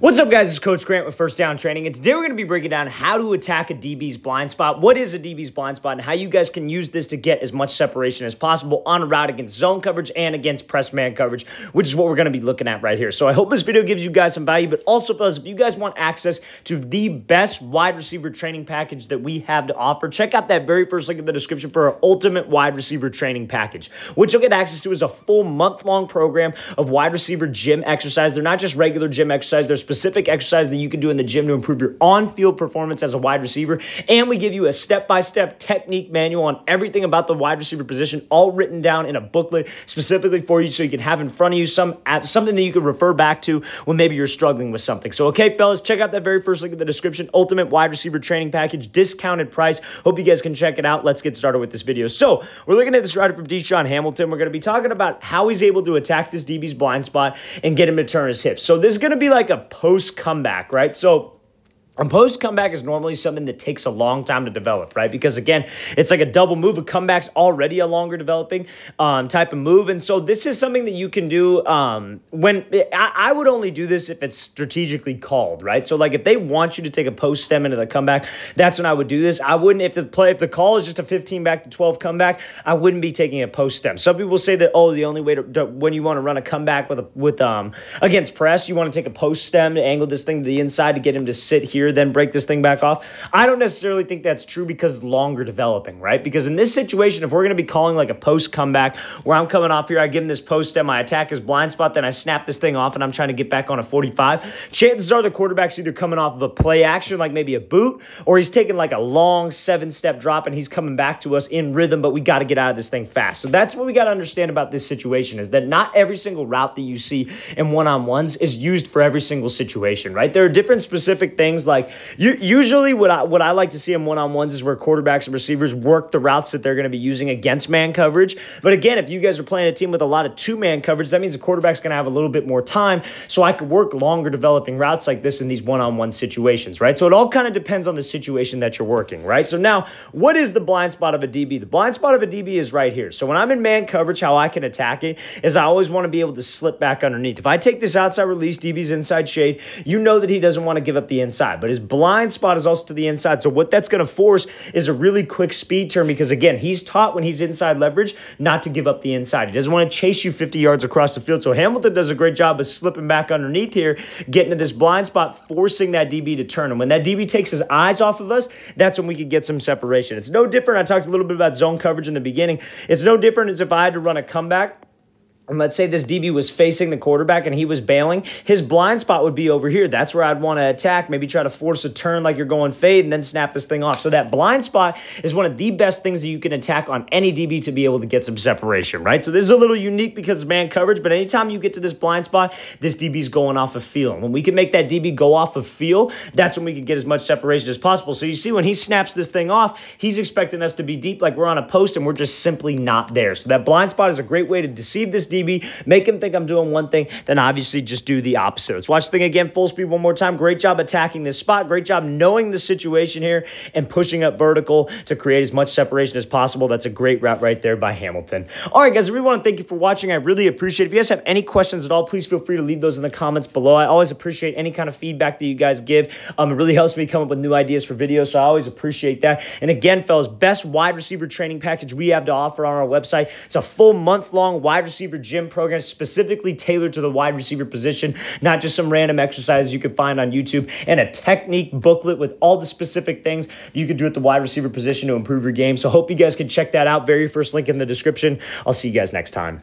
What's up, guys? It's Coach Grant with First Down Training, and today we're going to be breaking down how to attack a DB's blind spot, what is a DB's blind spot, and how you guys can use this to get as much separation as possible on a route against zone coverage and against press man coverage, which is what we're going to be looking at right here. So I hope this video gives you guys some value, but also, fellas, if you guys want access to the best wide receiver training package that we have to offer, check out that very first link in the description for our ultimate wide receiver training package. What you'll get access to is a full month-long program of wide receiver gym exercise. They're not just regular gym exercise, they're specific exercise that you can do in the gym to improve your on-field performance as a wide receiver. And we give you a step-by-step technique manual on everything about the wide receiver position, all written down in a booklet specifically for you so you can have in front of you something that you can refer back to when maybe you're struggling with something. So, okay, fellas, check out that very first link in the description, ultimate wide receiver training package, discounted price. Hope you guys can check it out. Let's get started with this video. So, we're looking at this rider from Deshaun Hamilton. We're going to be talking about how he's able to attack this DB's blind spot and get him to turn his hips. So, this is going to be like a post-comeback, right? So, a post comeback is normally something that takes a long time to develop, right? Because again, it's like a double move. A comeback's already a longer developing type of move. And so this is something that you can do when I would only do this if it's strategically called, right? So like if they want you to take a post stem into the comeback, that's when I would do this. I wouldn't, if the call is just a 15 back to 12 comeback, I wouldn't be taking a post stem. Some people say that, oh, the only way to when you want to run a comeback with against press, you want to take a post stem to angle this thing to the inside to get him to sit here, then break this thing back off. I don't necessarily think that's true because it's longer developing, right? Because in this situation, if we're going to be calling like a post comeback where I'm coming off here, I give him this post stem, I attack his blind spot, then I snap this thing off and I'm trying to get back on a 45, chances are the quarterback's either coming off of a play action, like maybe a boot, or he's taking like a long 7-step drop and he's coming back to us in rhythm, but we got to get out of this thing fast. So that's what we got to understand about this situation is that not every single route that you see in one-on-ones is used for every single situation, right? There are different specific things like usually what I like to see in one-on-ones is where quarterbacks and receivers work the routes that they're going to be using against man coverage. But again, if you guys are playing a team with a lot of two-man coverage, that means the quarterback's going to have a little bit more time. So I could work longer developing routes like this in these one-on-one situations, right? So it all kind of depends on the situation that you're working, right? So now, what is the blind spot of a DB? The blind spot of a DB is right here. So when I'm in man coverage, how I can attack it is I always want to be able to slip back underneath. If I take this outside release, DB's inside shade, you know that he doesn't want to give up the inside, but his blind spot is also to the inside. So what that's going to force is a really quick speed turn because, again, he's taught when he's inside leverage not to give up the inside. He doesn't want to chase you 50 yards across the field. So Hamilton does a great job of slipping back underneath here, getting to this blind spot, forcing that DB to turn. And when that DB takes his eyes off of us, that's when we could get some separation. It's no different. I talked a little bit about zone coverage in the beginning. It's no different as if I had to run a comeback. And let's say this DB was facing the quarterback and he was bailing, his blind spot would be over here. That's where I'd want to attack, maybe try to force a turn like you're going fade and then snap this thing off. So that blind spot is one of the best things that you can attack on any DB to be able to get some separation, right? So this is a little unique because of man coverage, but anytime you get to this blind spot, this DB's going off of feel. And when we can make that DB go off of feel, that's when we can get as much separation as possible. So you see when he snaps this thing off, he's expecting us to be deep like we're on a post and we're just simply not there. So that blind spot is a great way to deceive this DB, make him think I'm doing one thing, then obviously just do the opposite. Let's watch the thing again, full speed one more time. Great job attacking this spot. Great job knowing the situation here and pushing up vertical to create as much separation as possible. That's a great route right there by Hamilton. All right, guys, I really want to thank you for watching. I really appreciate it. If you guys have any questions at all, please feel free to leave those in the comments below. I always appreciate any kind of feedback that you guys give. It really helps me come up with new ideas for videos, so I always appreciate that. And again, fellas, best wide receiver training package we have to offer on our website. It's a full month-long wide receiver gym program specifically tailored to the wide receiver position, not just some random exercises you can find on YouTube, and a technique booklet with all the specific things you can do at the wide receiver position to improve your game. So hope you guys can check that out. Very first link in the description. I'll see you guys next time.